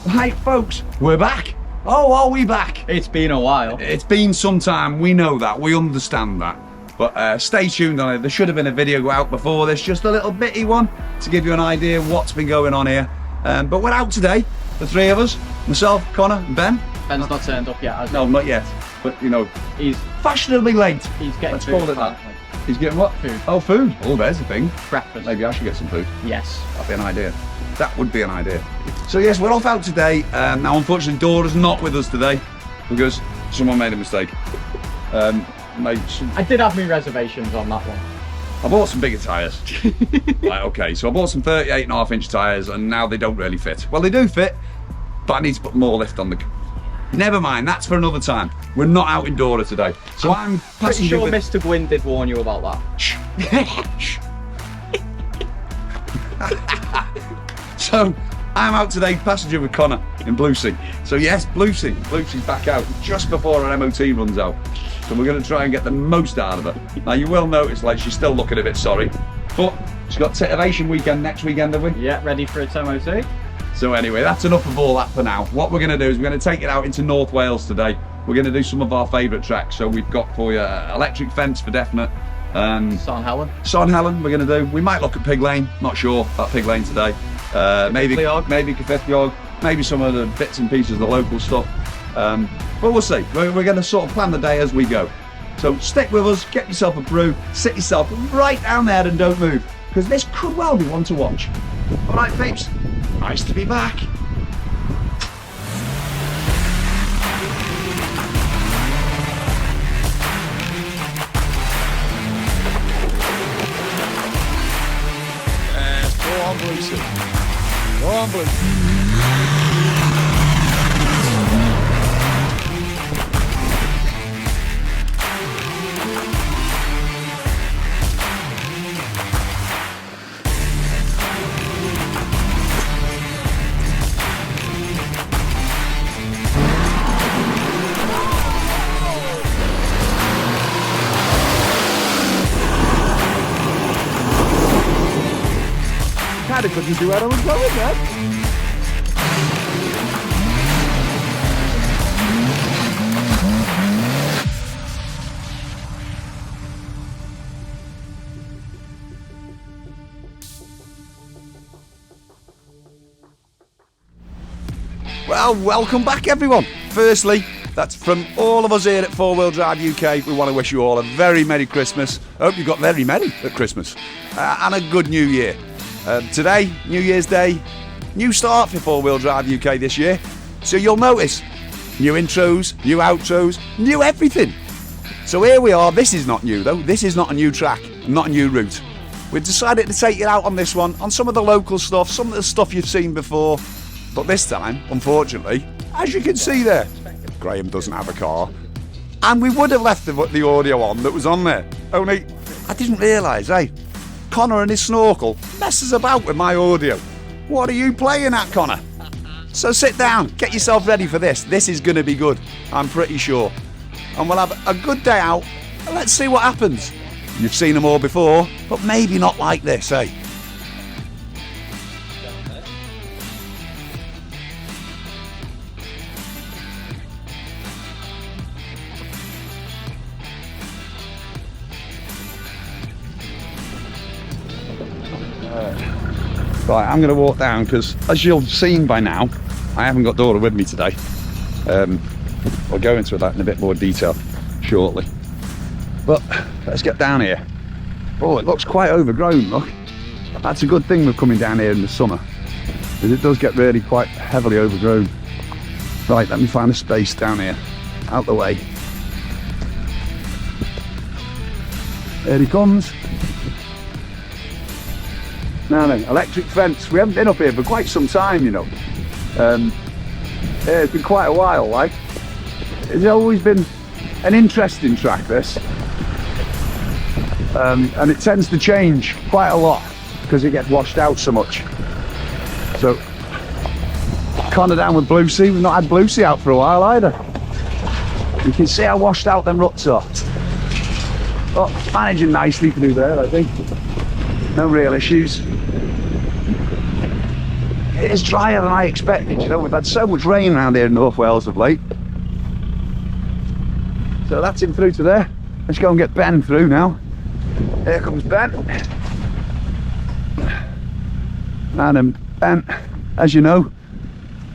Right, folks, we're back. Oh, are we back? It's been a while. It's been some time, we know that, we understand that. But stay tuned on it. There should have been a video out before this, just a little bitty one to give you an idea of what's been going on here. But we're out today, the three of us, myself, Connor and Ben. Ben's not turned up yet, has he? No, not yet. But, you know, He's fashionably late. getting Let's food, call it that. apparently. He's getting what? Food. Oh, food. Oh, there's a thing. Breakfast. Maybe I should get some food. Yes. That'd be an idea. That would be an idea. So yes, we're off out today. Now, unfortunately, Dora's not with us today because someone made a mistake. I did have my reservations on that one. I bought some bigger tyres. Right, okay, so I bought some 38.5-inch tyres and now they don't really fit. Well, they do fit, but I need to put more lift on the... Never mind, that's for another time. We're not out in Dora today. So I'm Pretty passenger sure with... Mr. Gwynn did warn you about that. Shh. Shh. So I'm out today, passenger with Connor in Bluesea. So yes, Bluesea's back out just before her MOT runs out. So we're going to try and get the most out of her. Now you will notice, like, she's still looking a bit sorry, but she's got Titivation weekend next weekend, have we? Yeah, ready for its MOT. So anyway, that's enough of all that for now. What we're going to do is we're going to take it out into North Wales today. We're going to do some of our favourite tracks. So we've got for you Electric Fence for definite. San Helen. San Helen we're going to do. We might look at Pig Lane, not sure about Pig Lane today. Maybe Cyfeillog, maybe some of the bits and pieces of the local stuff. But we'll see. We're going to sort of plan the day as we go. So stick with us, get yourself a brew, sit yourself right down there and don't move, because this could well be one to watch. All right, peeps, nice to be back. Go on, Bluesea. Go on, Bluesea. Kinda couldn't see where I was going then. Well, welcome back everyone. Firstly, that's from all of us here at 4 Wheel Drive UK. We want to wish you all a very Merry Christmas. I hope you got very merry at Christmas. And a good New Year. Today, New Year's Day, new start for 4 Wheel Drive UK this year. So you'll notice new intros, new outros, new everything. So here we are. This is not new though. This is not a new track, not a new route. We've decided to take you out on this one, on some of the local stuff, some of the stuff you've seen before. But this time, unfortunately, as you can see there, Graham doesn't have a car. And we would have left the audio on that was on there. Only, I didn't realise, Connor and his snorkel messes about with my audio. What are you playing at, Connor? So sit down, get yourself ready for this. This is going to be good, I'm pretty sure. And we'll have a good day out, and let's see what happens. You've seen them all before, but maybe not like this, Right, I'm going to walk down because, as you've seen by now, I haven't got Dora with me today. We'll go into that in a bit more detail shortly. But let's get down here. Oh, it looks quite overgrown, look. That's a good thing with coming down here in the summer, because it does get really quite heavily overgrown. Right, let me find a space down here, out the way. There he comes. Now then, Electric Fence. We haven't been up here for quite some time, you know. Yeah, it's been quite a while, like. It's always been an interesting track, this. And it tends to change quite a lot because it gets washed out so much. So, Connor down with Bluesea. We've not had Bluesea out for a while either. You can see how washed out them ruts are. But managing nicely through there, I think. No real issues. it is drier than I expected. You know, we've had so much rain around here in North Wales of late. So that's him through to there. Let's go and get Ben through now. Here comes Ben. And Ben, as you know,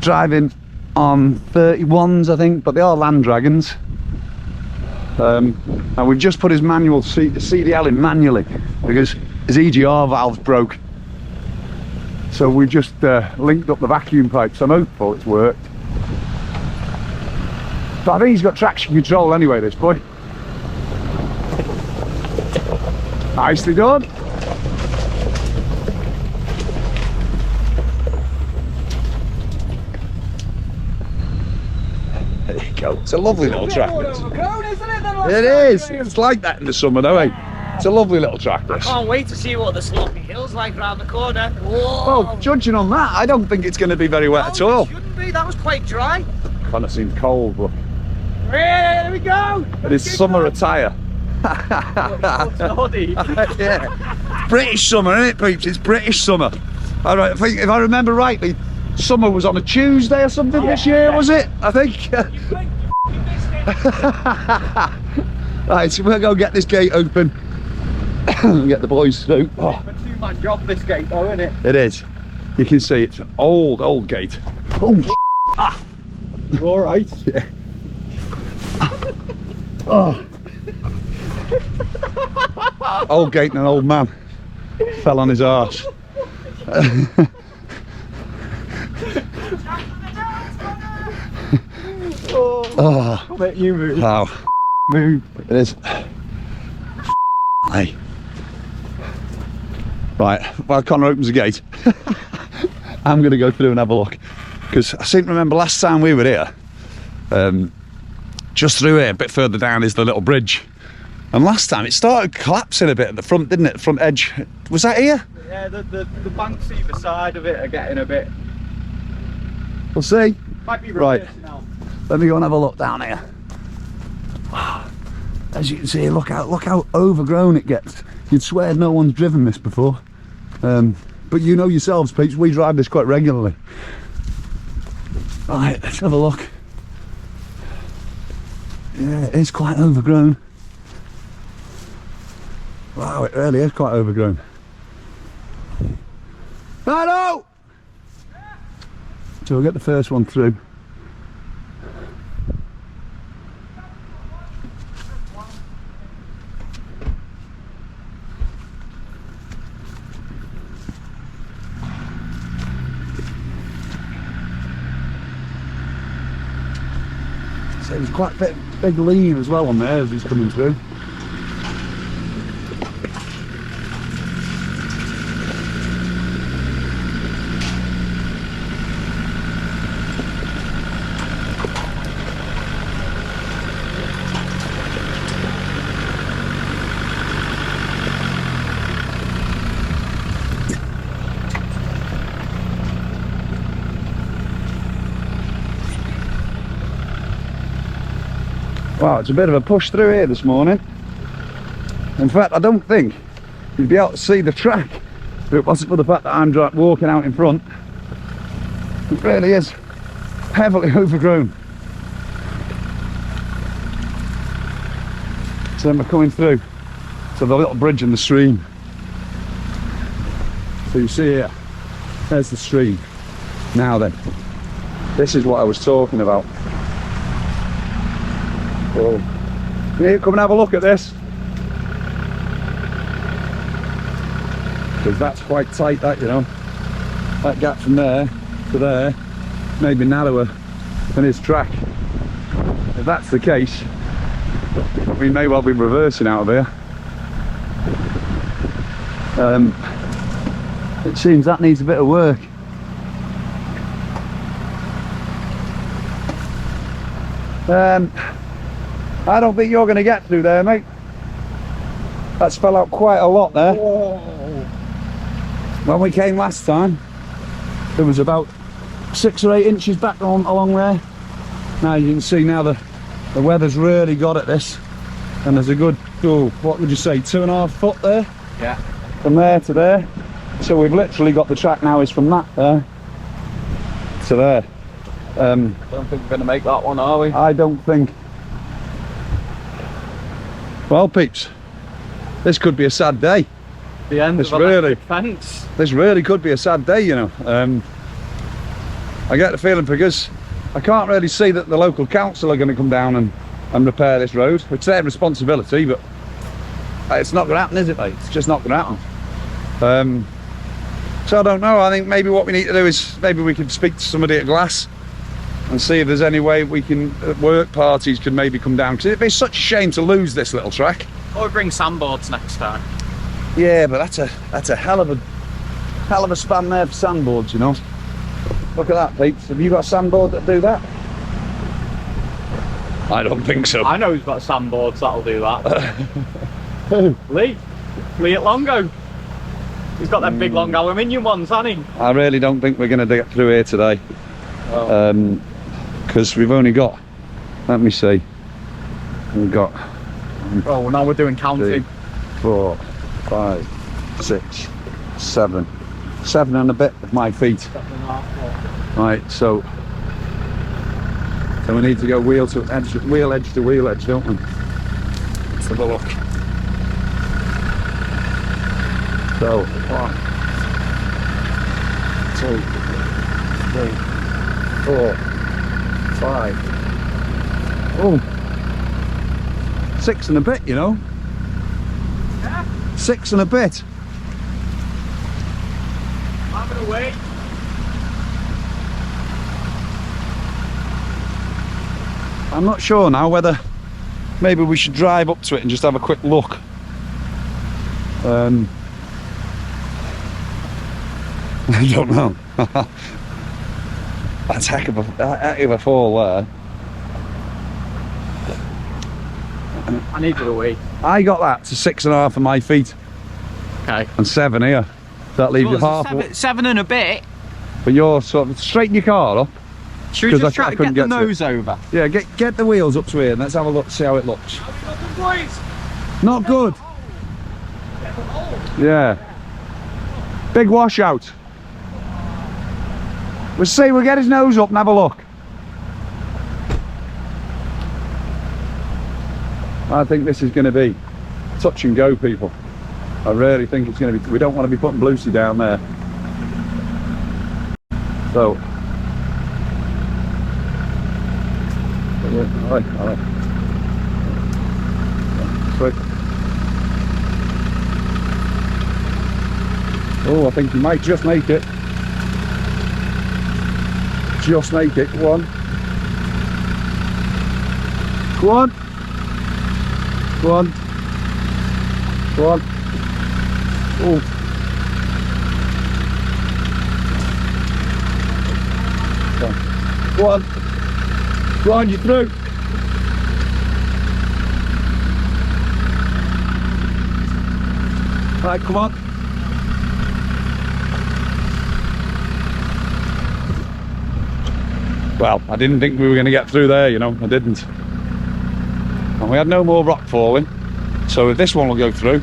driving on 31s, I think, but they are Land Dragons. And we've just put his manual CDL in manually because his EGR valve's broke. So we just linked up the vacuum pipes. I'm hopeful it's worked. But I think he's got traction control anyway, this boy. Nicely done. There you go. It's a lovely little track. It is. It's like that in the summer though, eh? It's a lovely little track, this. I can't wait to see what the sloppy hill's like round the corner. Whoa. Well, judging on that, I don't think it's going to be very wet at all. It shouldn't be. That was quite dry. Kind of seems cold, but Here we go. it is summer attire. Yeah. British summer, isn't it, peeps? It's British summer. I think, if I remember rightly, summer was on a Tuesday or something this year, was it? I think. Right, so we'll go get this gate open and get the boys through. Oh. It's a two-man job, this gate, though, isn't it? It is. You can see it's an old gate. Oh, Ah, you all right? yeah. Oh. Old gate and an old man fell on his arse. Oh, I'll let you move. wow. Move. It is. Hey. Right, while Connor opens the gate, I'm going to go through and have a look. Because I seem to remember last time we were here, just through here, a bit further down is the little bridge. And last time it started collapsing a bit at the front, didn't it? The front edge. Was that here? Yeah, the banks either side of it are getting a bit... We'll see. Might be Right. reversing now. Let me go and have a look down here. As you can see, look how overgrown it gets. You'd swear no one's driven this before. But you know yourselves, peeps, we drive this quite regularly. Right, let's have a look. Yeah, it is quite overgrown. Wow, it really is quite overgrown. Hello! So we'll get the first one through. So there's quite a big lean as well on there as he's coming through. Wow, it's a bit of a push through here this morning. In fact, I don't think you'd be able to see the track if it wasn't for the fact that I'm walking out in front. It really is heavily overgrown. So then we're coming through to the little bridge in the stream. So you see here, there's the stream. Now then, this is what I was talking about. Oh. Here, come and have a look at this. Because that's quite tight, that, you know. That gap from there to there may be narrower than his track. If that's the case, we may well be reversing out of here. It seems that needs a bit of work. I don't think you're going to get through there, mate. That's fell out quite a lot there. Whoa. When we came last time, there was about 6 or 8 inches back along there. Now you can see now the weather's really got at this, and there's a good, what would you say, 2.5 foot there? Yeah. From there to there. So we've literally got the track now is from that there to there. Don't think we're going to make that one, are we? I don't think. Well, peeps, this could be a sad day. The end This of really, fence. this really could be a sad day, you know. I get the feeling because I can't really see that the local council are going to come down and repair this road. It's their responsibility, but it's not going to happen, is it, mate? It's just not going to happen. So I don't know. I think maybe what we need to do is maybe we could speak to somebody at Glass and see if there's any way we can, work parties could maybe come down, because it'd be such a shame to lose this little track. Or we bring sandboards next time. Yeah, but that's a hell of a span there for sandboards, you know. Look at that, peeps. Have you got a sandboard that do that? I don't think so. I know who's got sandboards that'll do that. Who? Lee at Longo. He's got them big long aluminium ones, hasn't he? I really don't think we're going to get through here today. Because we've only got, let me see, we've got Oh, well, now we're doing counting. 4, 5, 6, 7 and a bit of my feet. 7.5. Right, so we need to go wheel edge to wheel edge, don't we? Let's have a look. So 1, 2, 3, 4, 5. Oh, 6 and a bit, you know. Yeah. 6 and a bit. Having a wait. I'm not sure now whether maybe we should drive up to it and just have a quick look. I don't know. That's heck of a fall there. I needed a wee. I got that to 6.5 of my feet. Okay. And 7 here. That leaves you half. 7 and a bit. But you're sort of straighten your car up. Should we just try I to couldn't get the get to nose over? Yeah, get the wheels up to here and let's have a look, see how it looks. How are you looking, boys? Not good. Yeah. Big washout. We'll see, we'll get his nose up and have a look. I think this is going to be touch and go, people. I really think it's going to be, we don't want to be putting Bluesy down there. So, all right. Sweet. Oh, I think you might just make it. Just make it. Go on. Go on. Go on. Go on. Oh. Go on. Go on, you're through. Right, come on. Well, I didn't think we were going to get through there, you know, I didn't. And we had no more rock falling, so if this one will go through,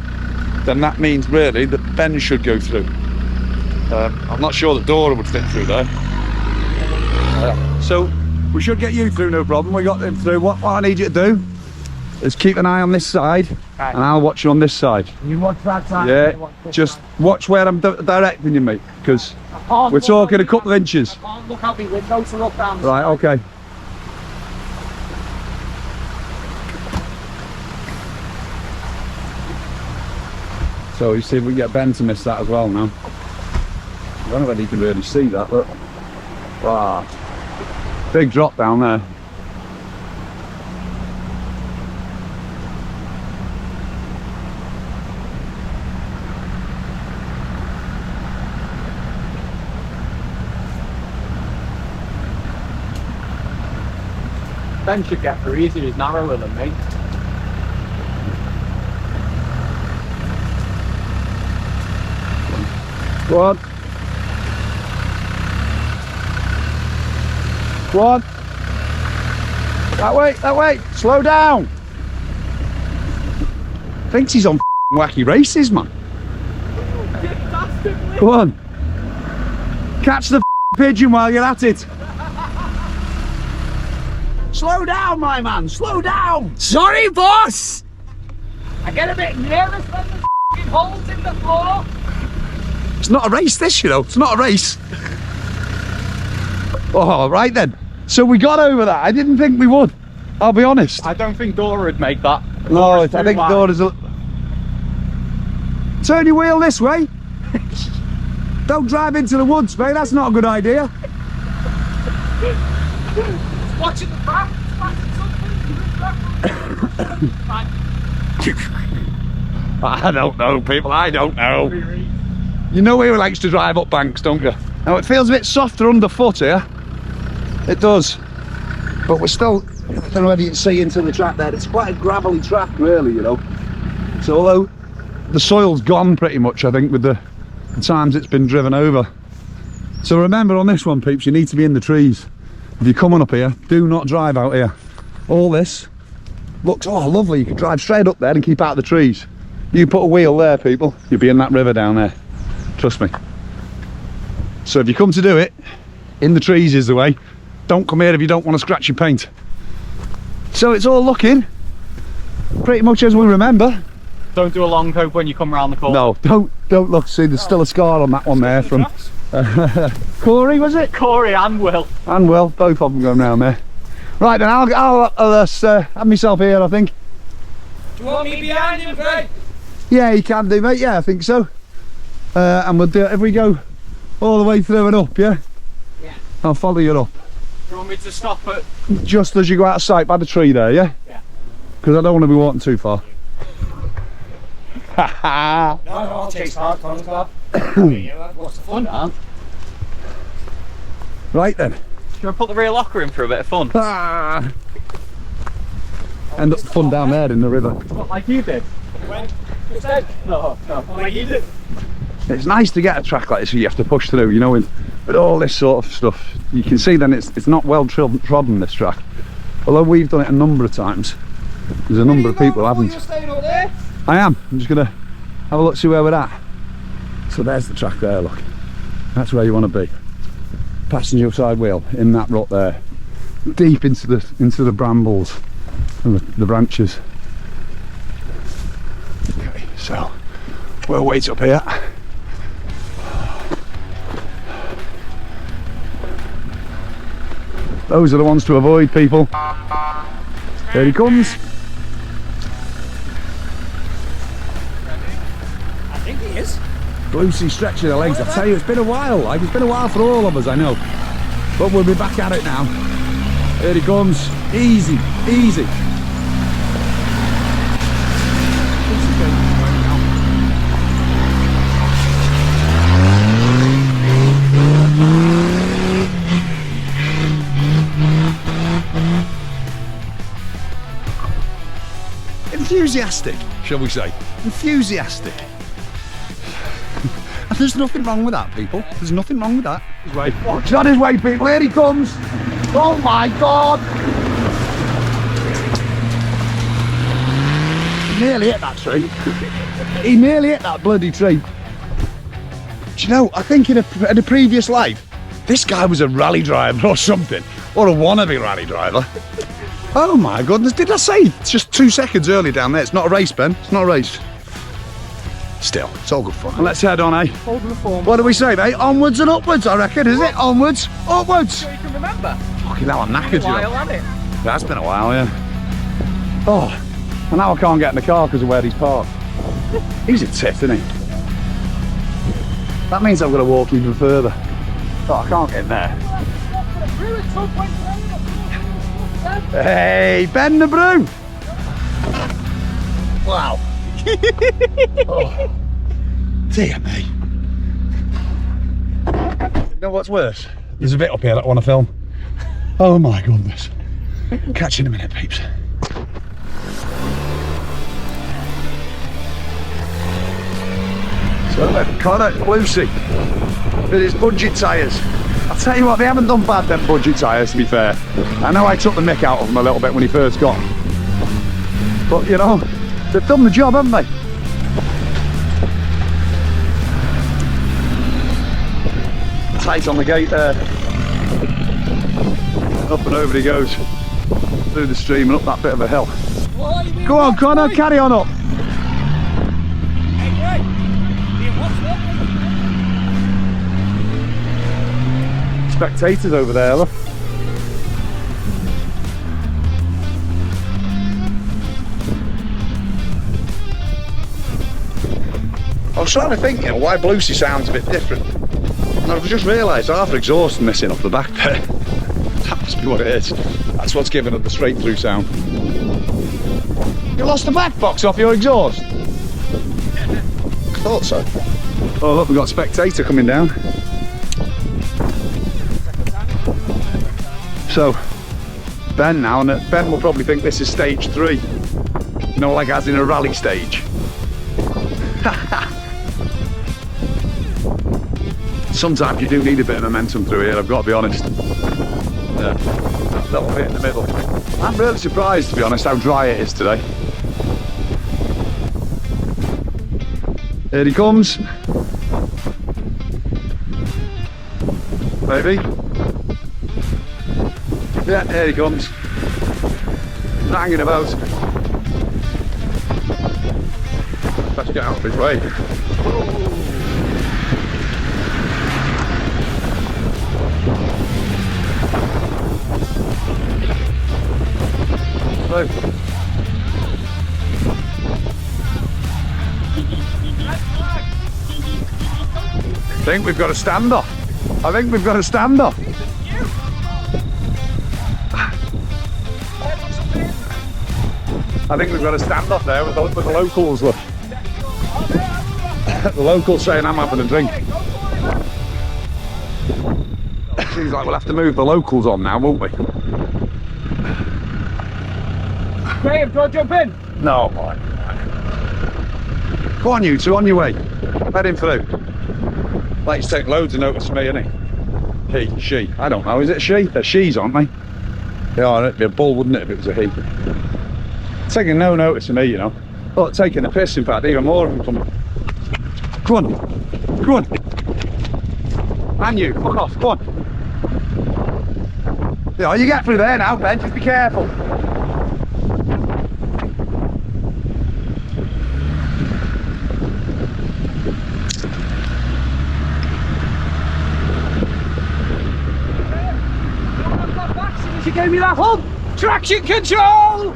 then that means really that Ben should go through. I'm not sure that Dora would fit through there. So we should get you through, no problem. We got him through. What I need you to do is keep an eye on this side, and I'll watch you on this side. You watch that side? Yeah, just watch where I'm directing you, mate, because we're talking a couple of inches. I can't look out my window to look down. Right, okay. So you see if we can get Ben to miss that as well now. I don't know whether you can really see that, but wow, big drop down there. Ben should get through easier, he's narrower than me. Go on. Go on. That way. Slow down. Thinks he's on wacky races, man. Go on. Catch the pigeon while you're at it. Slow down, my man, slow down. Sorry, boss! I get a bit nervous when the f***ing holes in the floor. It's not a race, this, you know. It's not a race. Oh, right then. So we got over that. I didn't think we would. I'll be honest. I don't think Dora would make that. No, I think Dora's a... Turn your wheel this way. Don't drive into the woods, mate. That's not a good idea. Watching the back. I don't know, people. I don't know. You know who likes to drive up banks, don't you? Now it feels a bit softer underfoot here. It does. But we're still, I don't know whether you can see into the track there. It's quite a gravelly track, really, you know. So although the soil's gone pretty much, I think, with the times it's been driven over. So remember on this one, peeps, you need to be in the trees. If you're coming up here, do not drive out here. All this looks, oh, lovely. You can drive straight up there and keep out of the trees. You put a wheel there, people, you'll be in that river down there. Trust me. So if you come to do it, in the trees is the way. Don't come here if you don't want to scratch your paint. So it's all looking pretty much as we remember. Don't do a long cope when you come around the corner. No, don't look. See, there's still a scar on that one there from Corey, was it? Corey and Will. And Will, both of them going round there. Right then, I'll have myself here, I think. Do you want me behind him, Craig? Yeah, you can do, mate. Yeah, I think so. And we'll do it if we go all the way through and up, yeah? Yeah. I'll follow you up. Do you want me to stop at... Just as you go out of sight by the tree there, yeah? Yeah. Because I don't want to be walking too far. No, I'll chase hard corners, Bob. What's the fun, huh? Right then. Should I put the rear locker in for a bit of fun? Ah. End up fun down there in the river. What, like you did? When? No, like you did. It's nice to get a track like this where you have to push through, you know, with all this sort of stuff. You can see then it's not well trodden, this track. Although we've done it a number of times, there's a number of people who haven't. You're staying up there? I am. I'm just going to have a look, see where we're at. So there's the track there, look. That's where you want to be. Passenger side wheel in that rut there. Deep into the brambles and the branches. Okay, so we'll wait up here. Those are the ones to avoid, people. Here he comes. I think he is. Lucy stretching her legs. I tell you, it's been a while. Like, it's been a while for all of us, I know. But we'll be back at it now. Here he comes. Easy, easy. Enthusiastic, shall we say? Enthusiastic. And there's nothing wrong with that, people. There's nothing wrong with that. His way. He's on his way, people. Here he comes. Oh my God! He nearly hit that tree. He nearly hit that bloody tree. Do you know, I think in a previous life, this guy was a rally driver or something. Or a wannabe rally driver. Oh my goodness, did I say? It's just 2 seconds early down there. It's not a race, Ben. It's not a race. Still, it's all good fun. Well, let's head on, eh? Holding the form. What do we say, mate? Onwards and upwards, I reckon, is it? Onwards, upwards. So you can remember. Fucking hell, I'm knackered, you know. Hasn't it? That's been a while, yeah. Oh, and now I can't get in the car because of where he's parked. He's a tit, isn't he? That means I've got to walk even further. Oh, I can't get in there. Hey, Ben the Brew! Wow. Oh, dear me. You know what's worse? There's a bit up here that I want to film. Oh my goodness. Catch you in a minute, peeps. So Connor, Lucy, with his budget tyres. I'll tell you what, they haven't done bad, them budget tyres, to be fair. I know I took the mick out of them a little bit when he first got them. But, you know, they've done the job, haven't they? Tight on the gate there. Up and over he goes. through the stream and up that bit of a hill. Go on, Connor, carry on up. Spectators over there, look. I was trying to think, you know, why Bluesy sounds a bit different. And I've just realised half the exhaust missing off the back there. That must be what it is. That's what's giving it the straight through sound. You lost the back box off your exhaust? I thought so. Oh look, we've got a spectator coming down. So, Ben now, and Ben will probably think this is stage 3. You know, like as in a rally stage. Sometimes you do need a bit of momentum through here, I've got to be honest. Yeah, that little bit in the middle. I'm really surprised, to be honest, how dry it is today. Here he comes. Maybe. Yeah, here he comes. Hanging about. Let's get out of his way. So. I think we've got a standoff. I think we've got a standoff. I think we've got a standoff there with the locals, look. The locals saying I'm having a drink. Seems like we'll have to move the locals on now, won't we? Graham, do you want to jump in? No, boy. Go on, you two, on your way. Heading through. Blake's taking loads of notice of me, isn't he? He, she. I don't know, is it a she? They're she's, aren't they? Yeah, it'd be a bull, wouldn't it, if it was a he? Taking no notice of me, you know. Oh, taking a piss, in fact, even more of them coming. Go on. Go on. And you, fuck off, go on. Yeah, you get through there now, Ben, just be careful. She gave me that hump! Traction control!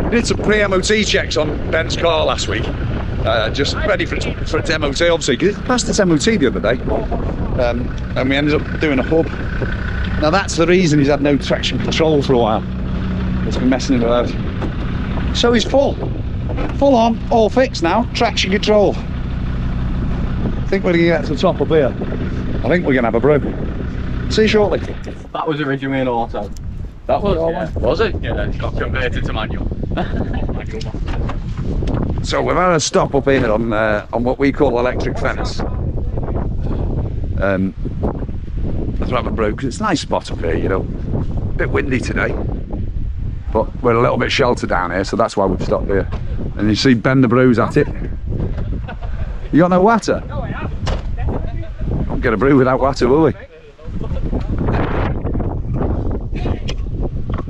Did some pre-MOT checks on Ben's car last week. Just ready for its MOT, obviously, because it passed its MOT the other day. And we ended up doing a hub. Now that's the reason he's had no traction control for a while. It's been messing him about. So he's full on, all fixed now, traction control. I think we're going to get to the top up here. I think we're going to have a brew. See you shortly. That was originally an auto. That was, Yeah. Was it? Yeah, it got converted to manual. So we've had a stop up here on what we call electric fence. Let's have a brew, because it's a nice spot up here, you know. A bit windy today, but we're a little bit sheltered down here, so that's why we've stopped here. And you see Ben the Brew's at it. You got no water? No, I have. Won't get a brew without water, will we?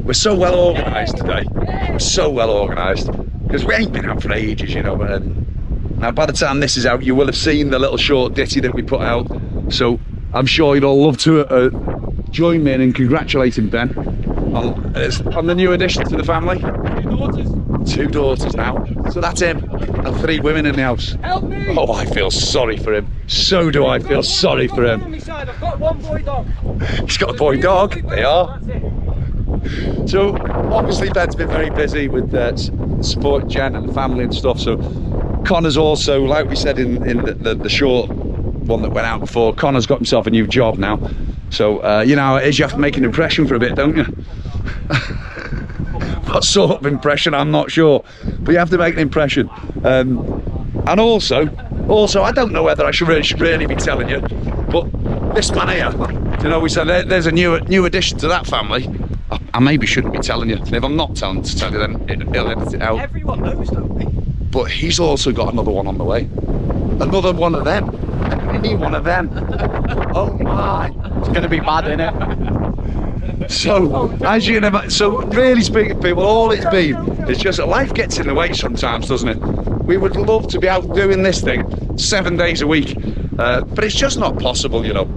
We're so well organised today. We're so well organised. Because we ain't been out for ages, you know. Now by the time this is out, you will have seen the little short ditty that we put out. So I'm sure you'd all love to join me in congratulating Ben on the new addition to the family. 2 daughters. 2 daughters now. So that's him. And 3 women in the house. Help me! Oh, I feel sorry for him. So do I feel sorry for him. On my side, I've got 1 boy dog. He's got a boy dog. They are. That's it. So obviously Ben's been very busy with supporting Jen and the family and stuff. So Connor's also, like we said in the short one that went out before, Connor's got himself a new job now. So you know how it is, you have to make an impression for a bit, don't you? What sort of impression, I'm not sure, but you have to make an impression. And also I don't know whether I should really be telling you, but this man here, you know, we said there's a new addition to that family. I maybe shouldn't be telling you, and if I'm not telling you, then he'll edit it out. Everyone knows, don't they? But he's also got another one on the way. Another one of them. A mini one of them. Oh my. It's going to be bad, isn't it? So, as you know, so really speaking, people, all it's been is just that life gets in the way sometimes, doesn't it? We would love to be out doing this thing 7 days a week, but it's just not possible, you know.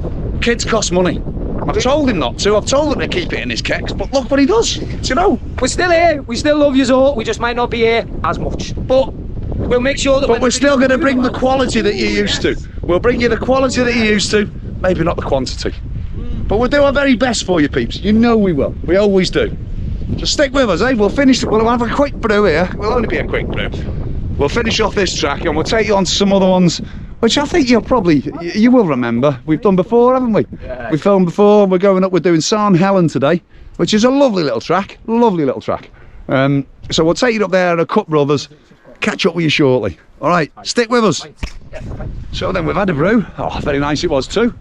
Kids cost money. I've told him not to. I've told him to keep it in his kegs, but look what he does. You know, We're still here. We still love you all. We just might not be here as much. but We'll make sure that. we're still going to bring the quality that you're used to. We'll bring you the quality that you're used to, maybe not the quantity. But we'll do our very best for you, peeps. You know we will. We always do. Just stick with us, eh? We'll finish. We'll have a quick brew here. We'll only be a quick brew. We'll finish off this track and we'll take you on to some other ones, which I think you will remember. We've done before, haven't we? Yeah. We filmed before. We're doing San Helen today, which is a lovely little track. Lovely little track. So we'll take you up there and a Cup Brothers. Catch up with you shortly. All right, stick with us. So then we've had a brew. Oh, very nice it was too.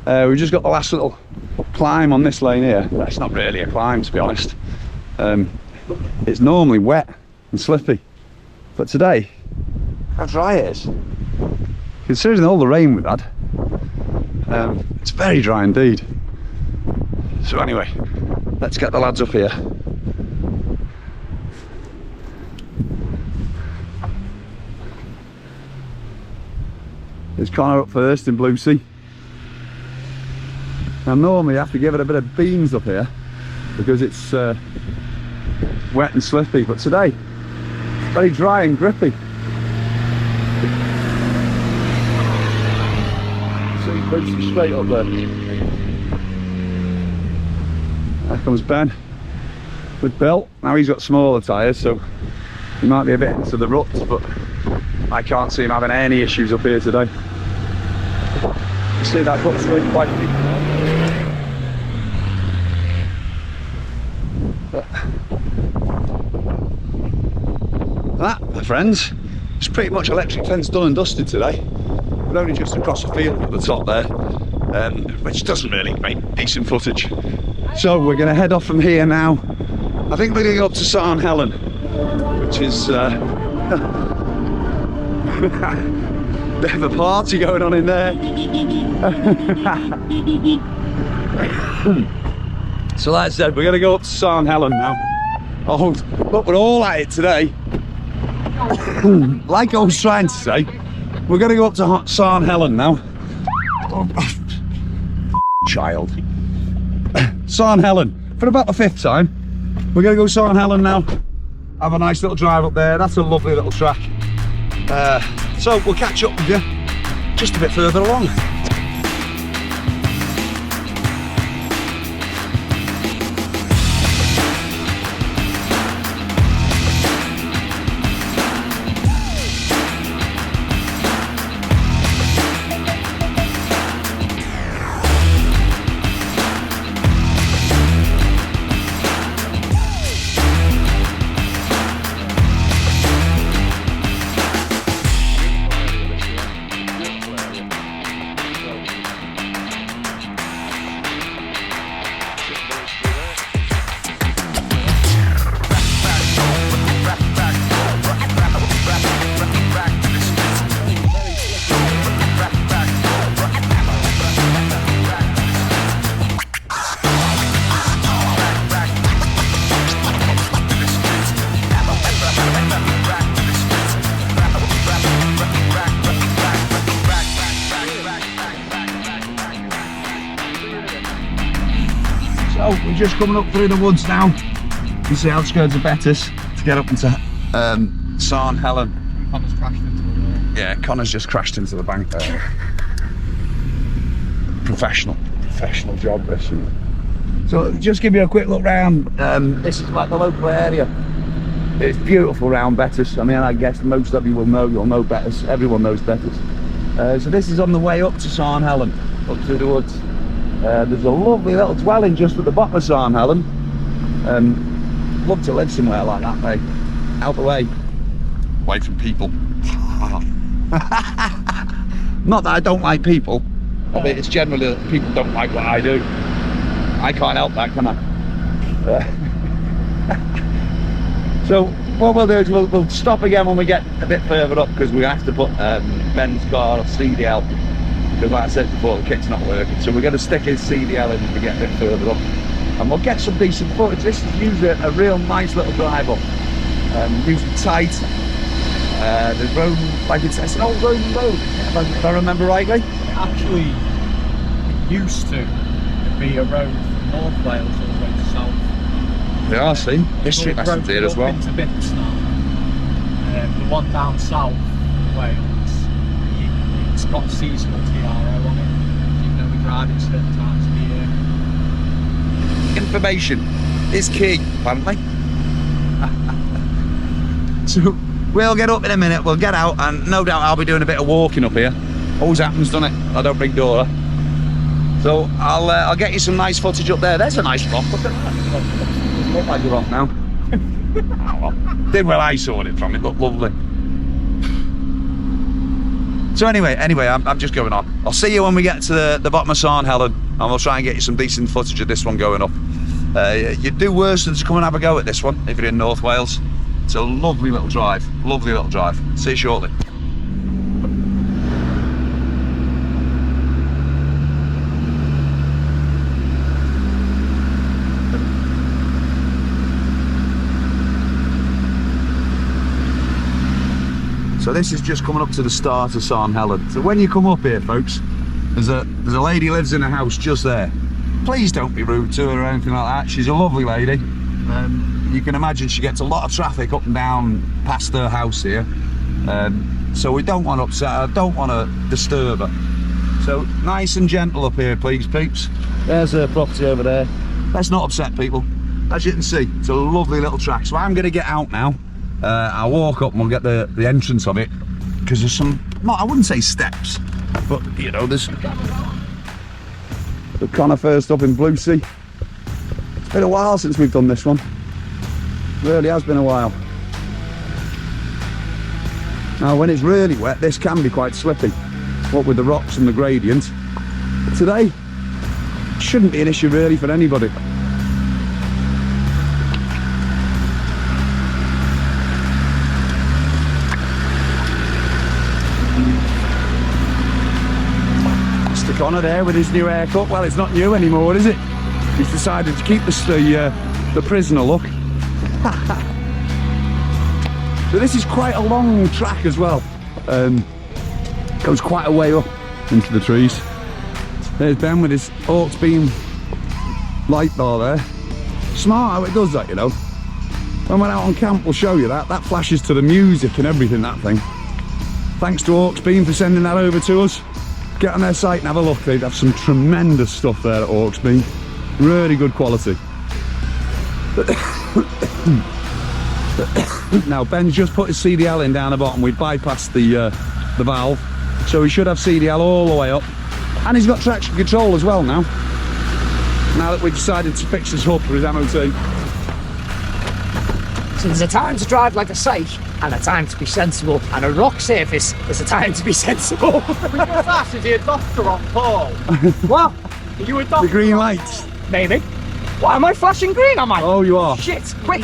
We've just got the last little climb on this lane here. That's not really a climb, to be honest. It's normally wet and slippy, but today, how dry it is. Considering all the rain we've had, it's very dry indeed. So anyway, let's get the lads up here. There's Connor up first in Blue Sea. Now normally I have to give it a bit of beans up here because it's wet and slippy, but today it's very dry and grippy. See Blue Sea straight up there. There comes Ben with Bill. Now he's got smaller tyres, so he might be a bit into the ruts, but I can't see him having any issues up here today. You see that cut's really quite deep. That, my friends, is pretty much electric fence done and dusted today. We're only just across the field at the top there, which doesn't really make decent footage. So we're going to head off from here now. I think we're going to go up to San Helen, which is bit of a party going on in there. So like I said, we're going to go up to San Helen now. Oh, look, we're all at it today. Like I was trying to say, we're going to go up to San Helen now. Child. San Helen, for about the 5th time. We're going to go San Helen now. Have a nice little drive up there. That's a lovely little track. So we'll catch up with you just a bit further along. So we're just coming up through the woods now. You see outskirts of Betis to get up into San Helen. Connor's crashed into the wall. Yeah, Connor's just crashed into the bank there. Professional job this. So just give you a quick look round. This is like the local area. It's beautiful round Betis. I mean, I guess most of you will know. You'll know Betis. Everyone knows Betis. So this is on the way up to San Helen, up through the woods. There's a lovely little dwelling just at the bottom of San Helen. Love to live somewhere like that, mate. Out the way. Away from people. Not that I don't like people. I mean, it's generally that people don't like what I do. I can't help that, can I? So what we'll do is we'll stop again when we get a bit further up, because we have to put Ben's car on CDL, because like I said before, the kit's not working. So we're going to stick his CDL in as we get a bit further up. and we'll get some decent footage. This is usually a real nice little drive up, usually tight. The road, like it's an old Roman road, if I remember rightly. It actually used to be a road from North Wales all the way to South. Yeah, I see. History lessons here as well. Into bits now. The one down South Wales, it's got seasonal TRO on it. You can only drive it certain times of the year. Information is key, apparently. So we'll get up in a minute, we'll get out, and no doubt I'll be doing a bit of walking up here. Always happens, doesn't it? I don't bring Dora. So I'll get you some nice footage up there. There's a nice rock. Look at that. Doesn't look like a rock now. Oh, well. Did where I saw it from. It looked lovely. So anyway, I'm just going on. I'll see you when we get to the bottom of San Helen, and we'll try and get you some decent footage of this one going up. You'd do worse than to come and have a go at this one if you're in North Wales. It's a lovely little drive. Lovely little drive. See you shortly. So this is just coming up to the start of San Helen. So when you come up here, folks, there's a lady lives in a house just there. Please don't be rude to her or anything like that. She's a lovely lady. You can imagine she gets a lot of traffic up and down past her house here. So we don't want to upset her, don't want to disturb her. So nice and gentle up here, please, peeps. There's her property over there. Let's not upset people. As you can see, it's a lovely little track. So I'm going to get out now. I'll walk up and we'll get the entrance of it, because there's some, I wouldn't say steps, but you know, there's the conifers up in Blue Sea. It's been a while since we've done this one. It really has been a while. Now when it's really wet, this can be quite slippy, what with the rocks and the gradient. But today, it shouldn't be an issue really for anybody. Connor there with his new haircut. Well, it's not new anymore, is it? He's decided to keep the prisoner look. So this is quite a long track as well. Goes quite a way up into the trees. There's Ben with his Orcs beam light bar there. Smart how it does that, you know. When we're out on camp, we'll show you that. That flashes to the music and everything, that thing. Thanks to Orcs Beam for sending that over to us. Get on their site and have a look. They'd have some tremendous stuff there at Orcs Beam. Really good quality. Now Ben's just put his CDL in down the bottom. We bypassed the valve, so he should have CDL all the way up, and he's got traction control as well now. Now that we've decided to fix his hub for his MOT. So there's a time to drive like a sake, and a time to be sensible, and a rock surface is a time to be sensible. Flash, is he a doctor on Paul? What? Are you a doctor? The green lights. Maybe. Why am I flashing green? Am I? Oh, you are. Shit, quick.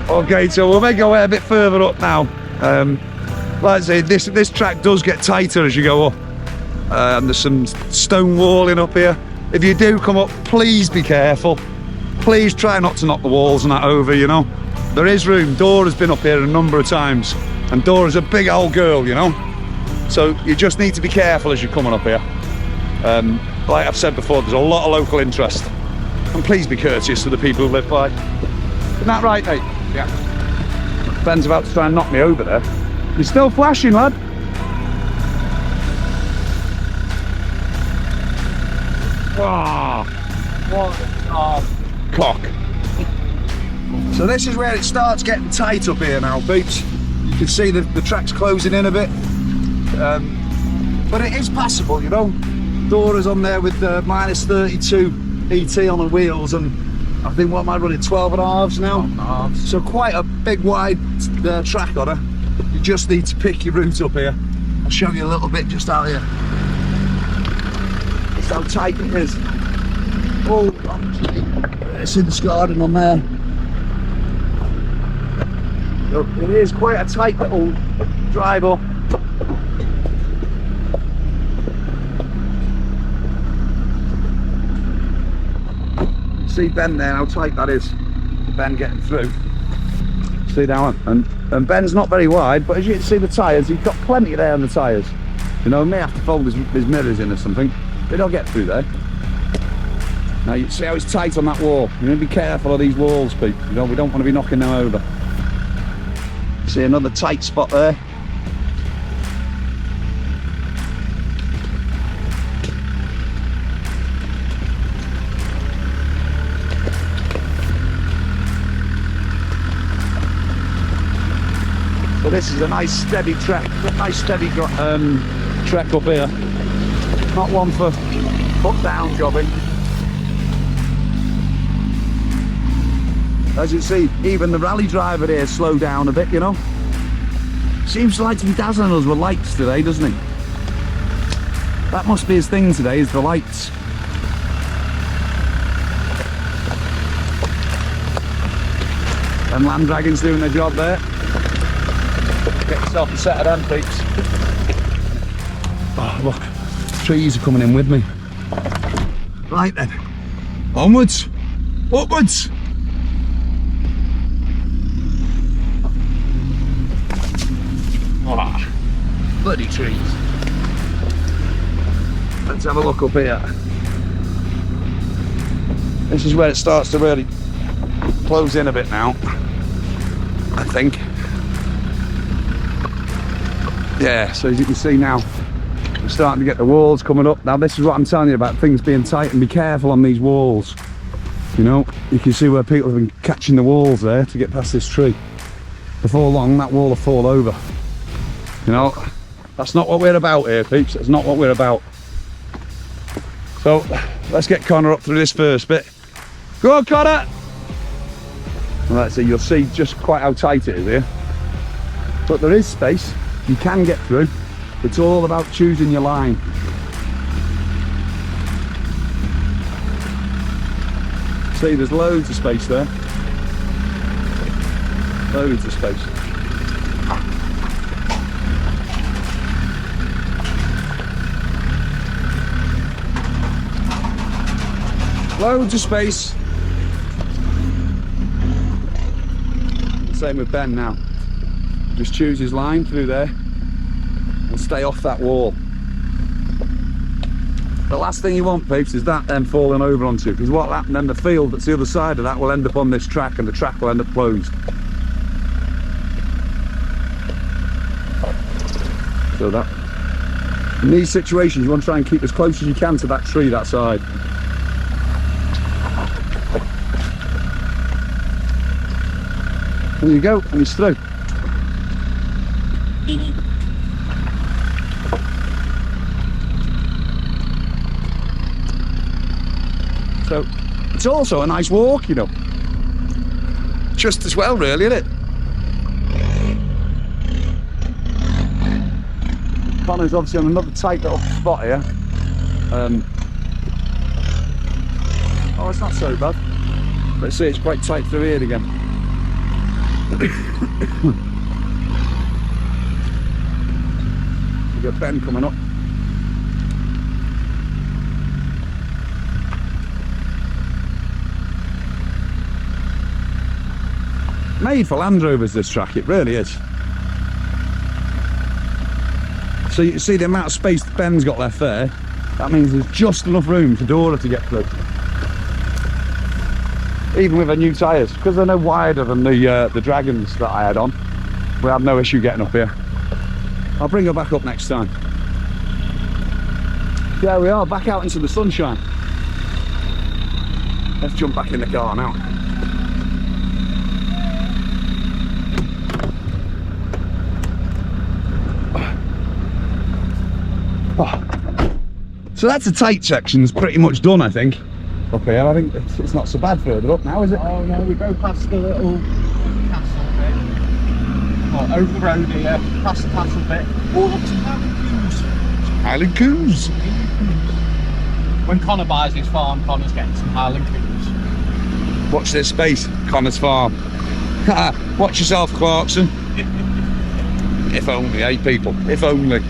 Okay, so we'll make our way a bit further up now. Like I say, this track does get tighter as you go up. There's some stone walling up here. If you do come up, please be careful. Please try not to knock the walls and that over, you know. There is room. Dora's been up here a number of times, and Dora's a big old girl, you know. So you just need to be careful as you're coming up here. Like I've said before, there's a lot of local interest, and please be courteous to the people who live by. Isn't that right, mate? Yeah. Ben's about to try and knock me over there. You're still flashing, lad. Ah, what cock. So this is where it starts getting tight up here now, peeps. You can see the track's closing in a bit. But it is passable, you know. Dora's on there with minus 32 ET on the wheels, and I think what am I running, 12.5s now? So quite a big wide track on her. You just need to pick your route up here. I'll show you a little bit just out here. It's how tight it is. Oh, it's in the garden on there. So it is quite a tight little drive up. See Ben there, how tight that is. Ben getting through. See that one? And Ben's not very wide, but as you can see the tyres, he's got plenty there on the tyres. You know, he may have to fold his mirrors in or something, but he'll get through there. Now you see how it's tight on that wall. You're going to be careful of these walls, people. You know, we don't want to be knocking them over. See another tight spot there. So this is a nice steady trek, trek up here. Not one for foot down jobbing. As you see, even the rally driver here slowed down a bit, you know. Seems like to be dazzling us with lights today, doesn't he? That must be his thing today, is the lights. And Land Dragon's doing their job there. Get yourself a set of them, peeps. Oh, look, trees are coming in with me. Right then, onwards, upwards. Oh, bloody trees. Let's have a look up here. This is where it starts to really close in a bit now, I think. Yeah, so as you can see now, we're starting to get the walls coming up. Now this is what I'm telling you about things being tight, and be careful on these walls. You know, you can see where people have been catching the walls there to get past this tree. Before long, that wall will fall over. You know, that's not what we're about here, peeps. That's not what we're about. So, let's get Connor up through this first bit. Go on, Connor! And let's see, you'll see just quite how tight it is here. But there is space. You can get through. It's all about choosing your line. See, there's loads of space there. Loads of space. Loads of space. Same with Ben now. Just choose his line through there and stay off that wall. The last thing you want, peeps, is that then falling over onto, because what will happen then, the field that's the other side of that will end up on this track, and the track will end up closed. So that, in these situations, you want to try and keep as close as you can to that tree that side. There you go, and he's through. So it's also a nice walk, you know. Just as well, really, isn't it? Connor's obviously on another tight little spot here. Oh, it's not so bad. Let's see, it's quite tight through here again. We've got Ben coming up. Made for Land Rovers, this track, it really is. So you can see the amount of space that Ben's got left there. That means there's just enough room for DORA to get through. Even with the new tyres, because they're no wider than the Dragons that I had on, we had no issue getting up here. I'll bring her back up next time. There we are, back out into the sunshine. Let's jump back in the car now. Oh. So that's a tight section, it's pretty much done, I think. Up here, I think it's not so bad further up now, is it? Oh no, we go past the little castle bit. Oh, over the road here, past the castle bit. Oh, look, some Highland coos. When Connor buys his farm, Connor's getting some Highland coos. Watch this space, Connor's farm. Watch yourself, Clarkson. If only, eh, people? If only.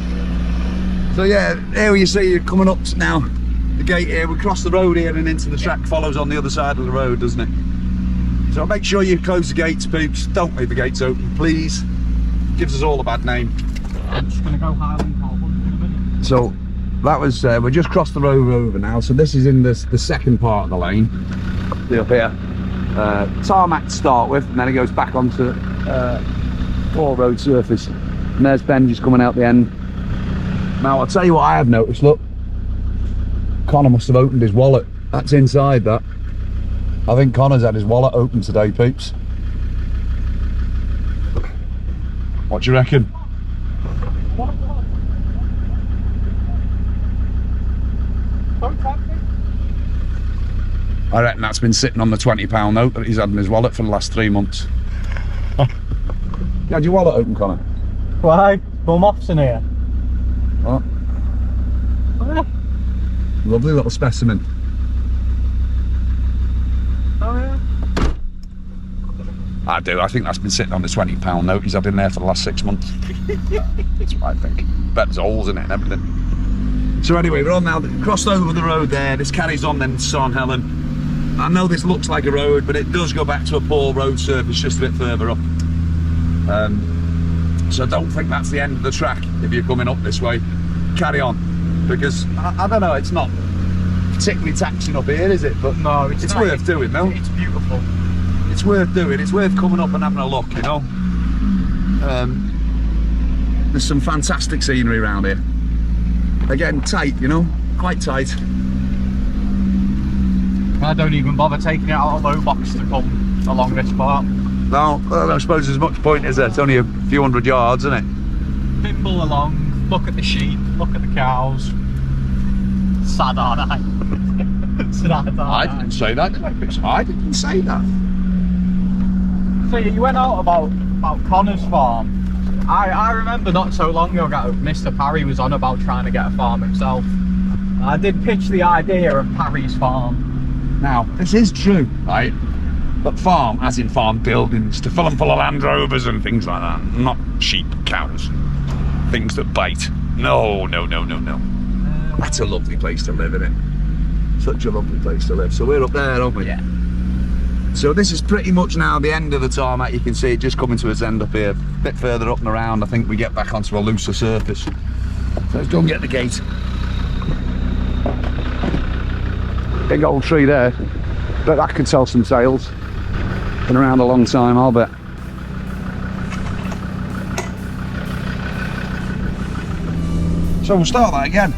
So yeah, here you see you're coming up now the gate here, we cross the road here and into the track follows on the other side of the road, doesn't it? So make sure you close the gates, peeps. Don't leave the gates open, please. Gives us all a bad name. I'm just going to go Highland Hall in a minute. So that was, we just crossed the road over now. So this is in the second part of the lane. See up here. Tarmac to start with, and then it goes back onto poor road surface. And there's Ben just coming out the end. Now I'll tell you what I have noticed, look. Connor must have opened his wallet. That's inside that. I think Connor's had his wallet open today, peeps. What do you reckon? I reckon that's been sitting on the £20 note that he's had in his wallet for the last 3 months. You had your wallet open, Connor? Why? Bum offs in here. What? Oh, yeah. Lovely little specimen. Oh, yeah. I do. I think that's been sitting on the £20 note he's had in there for the last 6 months. That's what I think. Bet there's holes in it and everything. So anyway, we're on now, crossed over the road there. This carries on then to San Helen. I know this looks like a road, but it does go back to a poor road surface just a bit further up. So don't think that's the end of the track if you're coming up this way. Carry on, because I don't know, it's not particularly taxing up here, is it? But No, it's worth doing, though. It's beautiful. It's worth doing. It's worth coming up and having a look, you know. There's some fantastic scenery around here. Again, tight, you know, quite tight. I don't even bother taking it out of low box to come along this part. No, well, I suppose there's much point, is there? It's only a few hundred yards, isn't it? Bimble along, look at the sheep, look at the cows. Sad, aren't I? Sad, aren't I didn't say that, did I? I didn't say that. So you went out about Connor's farm. I remember not so long ago Mr. Parry was on about trying to get a farm himself. I did pitch the idea of Parry's farm. Now, this is true, right? But farm, as in farm buildings, to fill them full of Land Rovers and things like that. Not sheep, cows, things that bite. No. That's a lovely place to live, isn't it? Such a lovely place to live. So we're up there, aren't we? Yeah. So this is pretty much now the end of the tarmac. You can see it just coming to its end up here. A bit further up and around, I think we get back onto a looser surface. So let's go and get the gate. Big old tree there. Bet that could sell some sales. Been around a long time, I'll bet. So we'll start that again.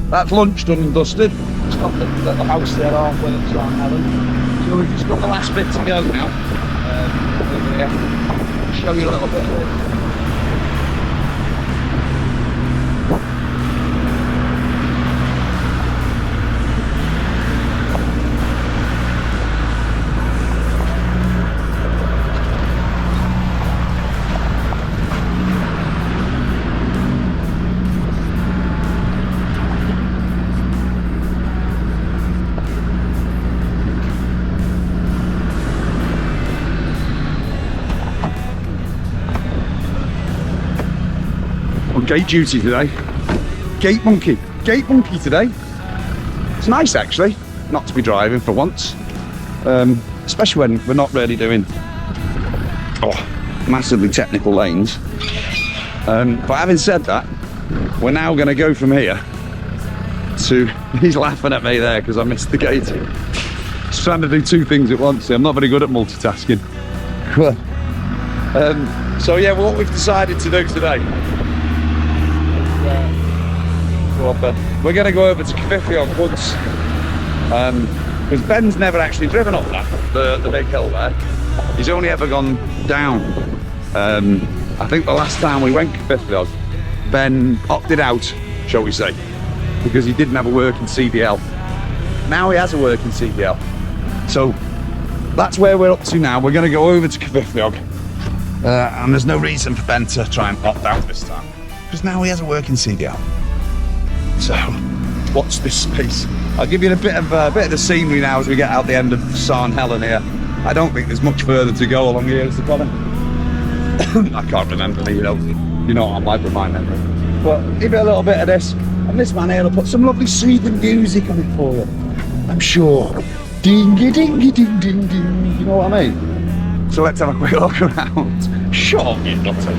That's lunch done and dusted. Stop at the house there halfway at San Helen. So we've just got the last bit to go now. Over here. I'll show you a little bit. Gate duty today. Gate monkey today. It's nice actually, not to be driving for once. Especially when we're not really doing massively technical lanes. But having said that, we're now going to go from here to, he's laughing at me there because I missed the gate. Just trying to do two things at once. I'm not very good at multitasking. So yeah, what we've decided to do today, we're going to go over to Cyfeillion Woods, because Ben's never actually driven up that, the big hill there. He's only ever gone down. I think the last time we went Cyfeillion, Ben opted out, shall we say, because he didn't have a working CDL. Now he has a working CDL. So that's where we're up to now. We're going to go over to Cyfeillion, and there's no reason for Ben to try and opt out this time, because now he has a working CDL. So, watch this space. I'll give you a bit of the scenery now as we get out the end of San Helen here. I don't think there's much further to go along here, is there, Colin? I can't remember, you know what I'm like with my memory. But give it a little bit of this, and this man here will put some lovely soothing music on it for you, I'm sure. Dingy dingy ding ding ding, you know what I mean? So let's have a quick look around. Shut up, you nutter.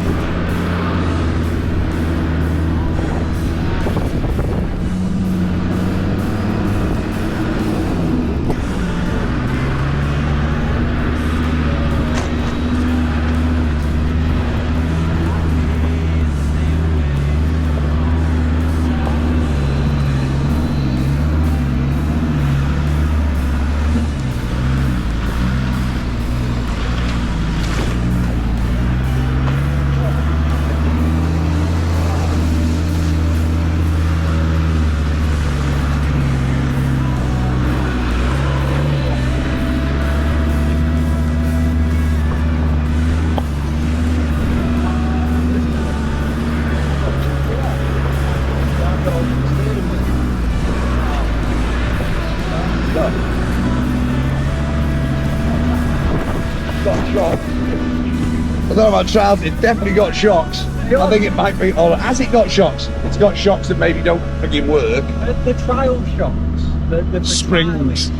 I don't know about trials, it definitely got shocks. I think it might be, or has it got shocks? It's got shocks that maybe don't freaking work. The trial shocks. The Springs.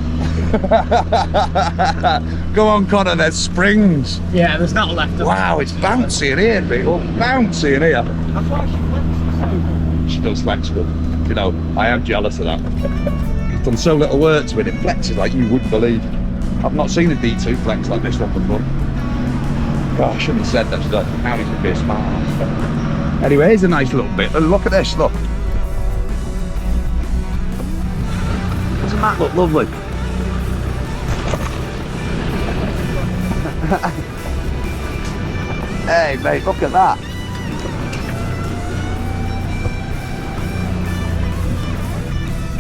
Go on, Connor, there's springs. Yeah, there's not left. Wow, it's bouncy in here, people. Bouncy in here. That's why she flexes. She does flex good. You know, I am jealous of that. It's done so little work to it, it flexes like you wouldn't believe. I've not seen a D2 flex like this one before. God, I shouldn't have said that, should I? Now he's a bit smart. Anyway, here's a nice little bit. Look at this, look. Doesn't that look lovely? Hey, mate, look at that.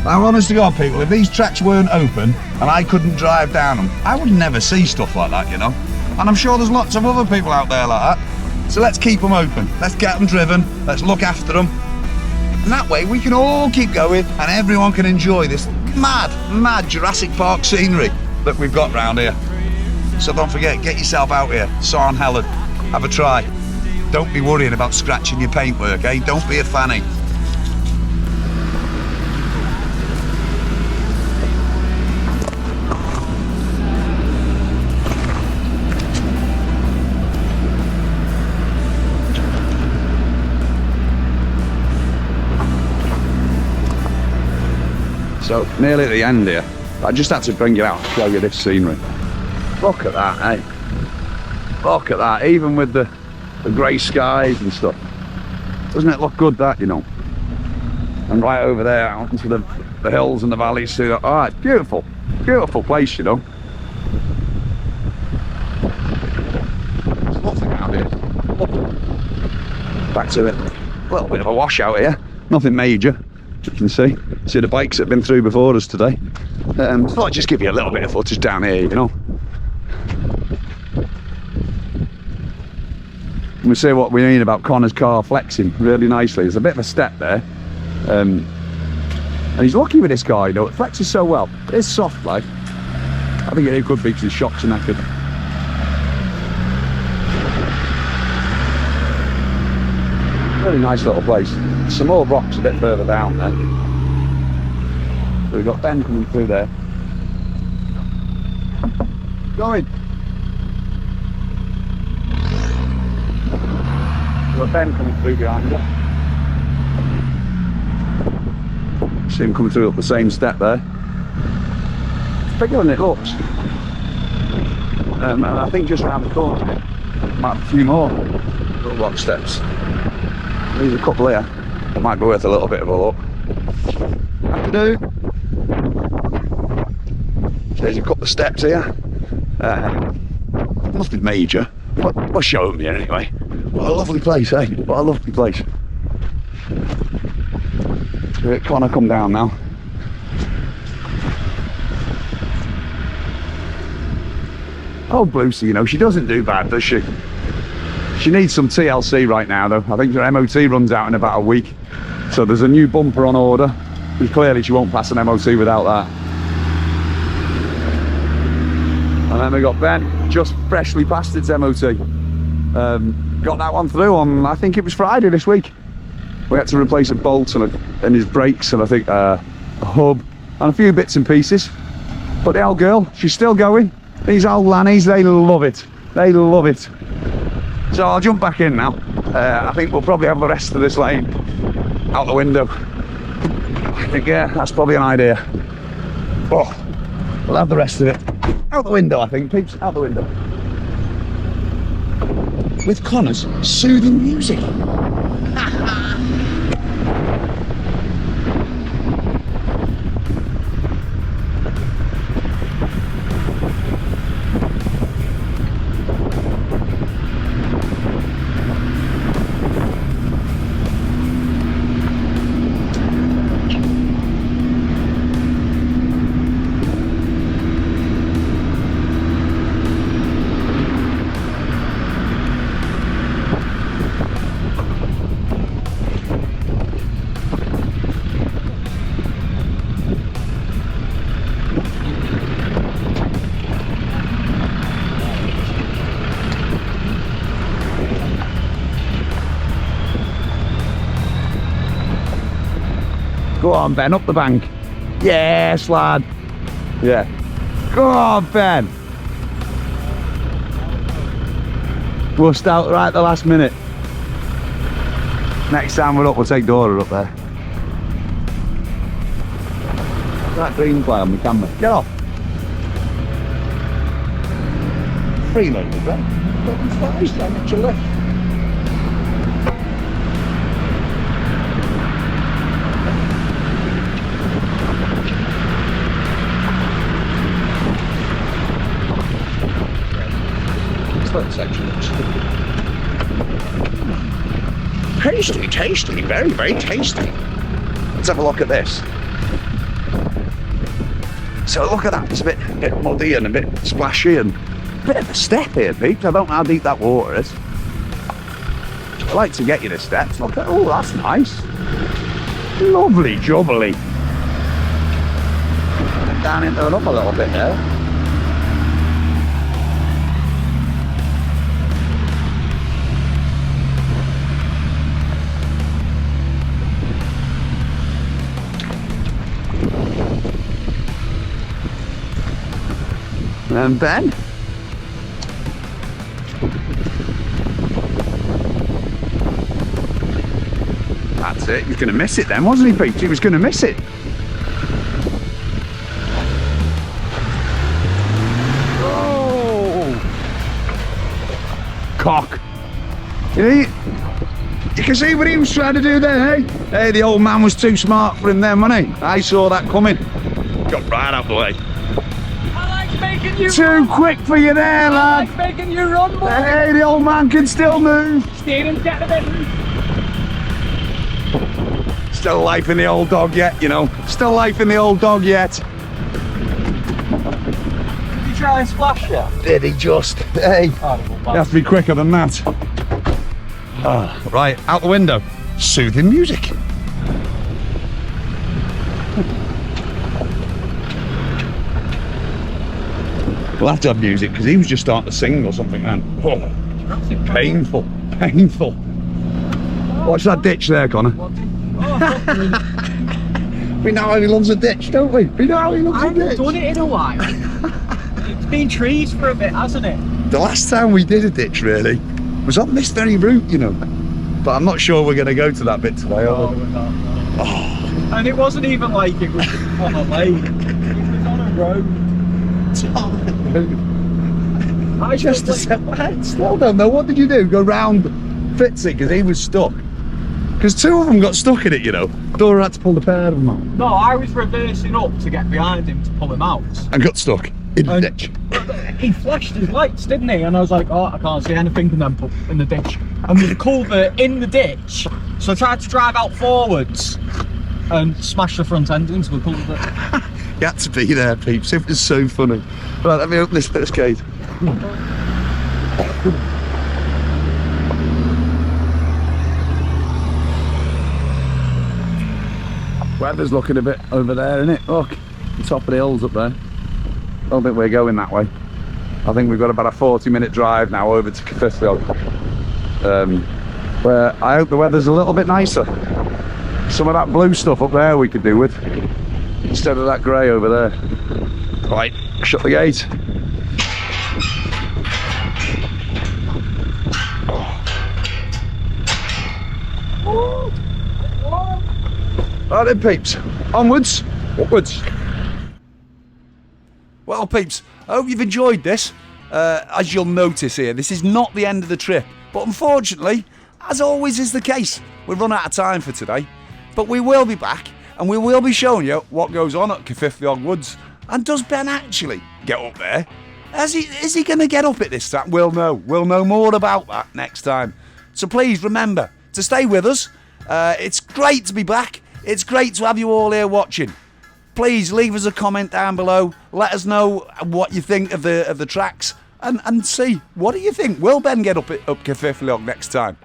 Now, honest to God, people, if these tracks weren't open and I couldn't drive down them, I would never see stuff like that, you know? And I'm sure there's lots of other people out there like that. So let's keep them open. Let's get them driven. Let's look after them. And that way we can all keep going and everyone can enjoy this mad Jurassic Park scenery that we've got round here. So don't forget, get yourself out here. San Helen. Have a try. Don't be worrying about scratching your paintwork, eh? Don't be a fanny. So, nearly at the end here, I just had to bring you out and show you this scenery. Look at that, eh? Look at that, even with the grey skies and stuff. Doesn't it look good, that, you know? And right over there, out into the hills and the valleys, see that? Oh, it's beautiful. Beautiful place, you know. There's nothing out here. Back to it. A little bit of a washout here. Nothing major. You can see the bikes that have been through before us today. Thought I'd just give you a little bit of footage down here, you know. And we see what we mean about Connor's car flexing really nicely. There's a bit of a step there, and he's lucky with this car, you know. It flexes so well. It's soft, like. I think it could be because the shocks are knackered. Really nice little place. Some more rocks a bit further down there. So we've got Ben coming through there. Going. We've got Ben coming through behind you. See him coming through up the same step there. It's bigger than it looks. And I think just around the corner might have a few more little rock steps. There's a couple here. It might be worth a little bit of a look. Afternoon. There's a couple of steps here. Nothing major. But we'll show them here anyway. What a lovely place, eh? What a lovely place. Let Connor come down now. Oh, Lucy, you know, she doesn't do bad, does she? She needs some TLC right now, though. I think her MOT runs out in about a week. So there's a new bumper on order. And clearly she won't pass an MOT without that. And then we got Ben, just freshly passed its MOT. Got that one through on, I think it was Friday this week. We had to replace a bolt and his brakes, and I think a hub and a few bits and pieces. But the old girl, she's still going. These old lannies, they love it. They love it. So I'll jump back in now. I think we'll probably have the rest of this lane out the window. I think, yeah, that's probably an idea. Oh, we'll have the rest of it out the window, I think, peeps, out the window. With Connor's soothing music. Go on, Ben, up the bank. Yes, lad. Yeah. Go on, Ben. Rust out right at the last minute. Next time we're up, we'll take Dora up there. That green fly on me camera. Get off. Freeloaded, Ben. Fucking flies, Ben, actually. Section tasty, tasty, very, very tasty. Let's have a look at this. So look at that, it's a bit muddy and a bit splashy and a bit of a step here, peeps. I don't know how deep that water is. I like to get you the steps. Look at, oh, that's nice. Lovely jubbly. Down into it up a little bit there. And Ben. That's it. He was going to miss it then, wasn't he, Pete? He was going to miss it. Oh! Cock. You can see what he was trying to do there, eh? Hey, the old man was too smart for him then, wasn't he? I saw that coming. Got right out the way. Making you Too run. quick for you there, lad. Like making you run, boy. Hey, the old man can still move. Steering, get a bit. Still life in the old dog yet, you know. Still life in the old dog yet. Did you try and splash you? Did he just? Hey. You have to be quicker than that. Right, out the window. Soothing music. We'll have to have music because he was just starting to sing or something, man. Oh, painful, painful. Watch that ditch there, Connor. We know how he loves a ditch, don't we? We know how he loves a ditch. I haven't done it in a while. It's been trees for a bit, hasn't it? The last time we did a ditch, really, was on this very route, you know. But I'm not sure we're going to go to that bit today, are we? We're not. Oh. And it wasn't even like it was on a lake. It was on a road. I just still don't know. What did you do? Go round Fitzy because he was stuck? Because two of them got stuck in it, you know. Dora had to pull the pair of them out. No, I was reversing up to get behind him to pull him out. And got stuck in the ditch. He flashed his lights, didn't he? And I was like, oh, I can't see anything, and then put in the ditch. And there's a culvert in the ditch, so I tried to drive out forwards and smash the front end into the culvert. You had to be there, peeps. It was so funny. Right, let me open this first gate. Weather's looking a bit over there, isn't it? Look, the top of the hills up there. I don't think we're going that way. I think we've got about a 40-minute drive now over to Cathedral. Where I hope the weather's a little bit nicer. Some of that blue stuff up there we could do with, instead of that grey over there. Right, shut the gate. Right then, peeps, onwards, upwards. Well, peeps, I hope you've enjoyed this. As you'll notice here, this is not the end of the trip, but unfortunately, as always is the case, we've run out of time for today. But we will be back, and we will be showing you what goes on at Cyfylltog Woods. And does Ben actually get up there? Is he going to get up at this time? We'll know. We'll know more about that next time. So please remember to stay with us. It's great to be back. It's great to have you all here watching. Please leave us a comment down below. Let us know what you think of the tracks, and see, what do you think? Will Ben get up Cyfylltog next time?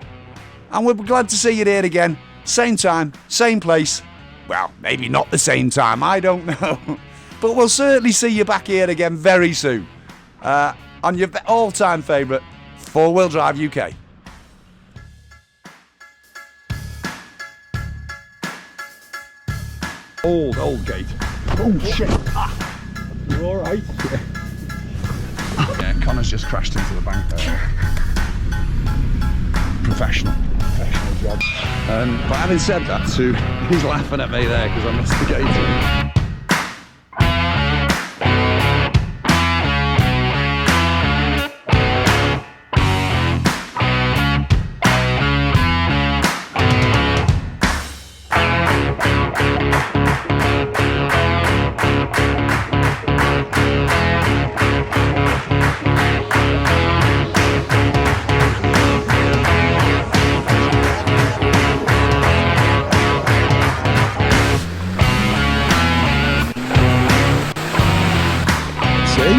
And we're glad to see you here again. Same time, same place. Well, maybe not the same time, I don't know. But we'll certainly see you back here again very soon. On your all-time favourite, 4-Wheel Drive UK. Old gate. Oh shit! You alright? Yeah, Connor's just crashed into the bank there. Professional job. But having said that too, he's laughing at me there because I missed the gate.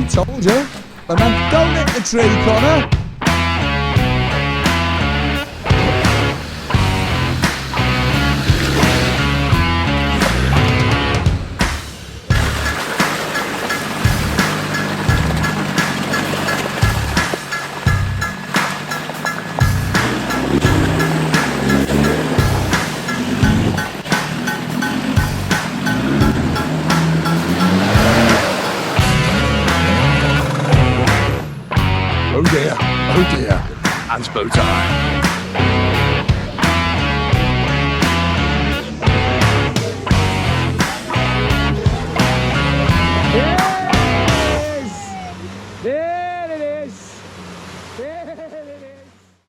Told you. And then don't hit the tree, Connor. Oh dear, Anspo time.